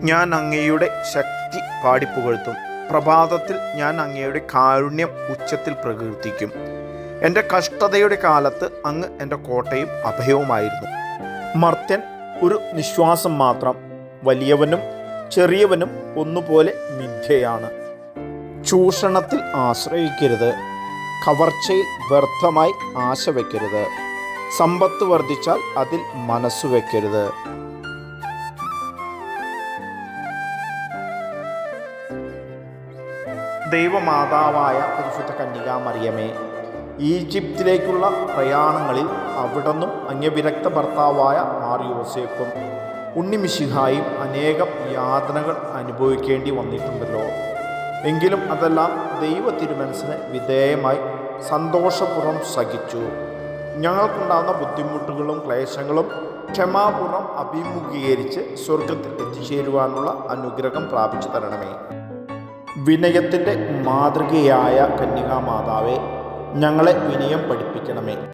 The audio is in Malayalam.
ഞാൻ അങ്ങയുടെ ശക്തി പാടിപ്പുകഴ്ത്തും. പ്രഭാതത്തിൽ ഞാൻ അങ്ങയുടെ കാരുണ്യം ഉച്ചത്തിൽ പ്രകീർത്തിക്കും. എൻ്റെ കഷ്ടതയുടെ കാലത്ത് അങ്ങ് എൻ്റെ കോട്ടയും അഭയവുമായിരുന്നു. മർത്യൻ ഒരു നിശ്വാസം മാത്രം, വലിയവനും ചെറിയവനും ഒന്നുപോലെ മിഥ്യയാണ്. ചൂഷണത്തിൽ ആശ്രയിക്കരുത്, കവർച്ചയിൽ വ്യർത്ഥമായി ആശ വയ്ക്കരുത്. സമ്പത്ത് വർദ്ധിച്ചാൽ അതിൽ മനസ്സു വയ്ക്കരുത്. ദൈവമാതാവായ പരിശുദ്ധ കന്യകാമറിയമേ, ഈജിപ്തിലേക്കുള്ള പ്രയാണങ്ങളിൽ അവിടുന്നും അന്യവിരക്ത ഭർത്താവായ മാർ യോസേഫും ഉണ്ണിമിശിഹായും അനേകം യാതനകൾ അനുഭവിക്കേണ്ടി വന്നിട്ടുണ്ടല്ലോ. എങ്കിലും അതെല്ലാം ദൈവ തിരുമനസ്സിന് വിധേയമായി സന്തോഷപൂർവ്വം സഹിച്ചു. ഞങ്ങൾക്കുണ്ടാകുന്ന ബുദ്ധിമുട്ടുകളും ക്ലേശങ്ങളും ക്ഷമാപൂർവ്വം അഭിമുഖീകരിച്ച് സ്വർഗത്തിൽ എത്തിച്ചേരുവാനുള്ള അനുഗ്രഹം പ്രാപിച്ചു തരണമേ. വിനയത്തിൻ്റെ മാതൃകയായ കന്യകാമാതാവേ, ഞങ്ങളെ വിനയം പഠിപ്പിക്കണമേ.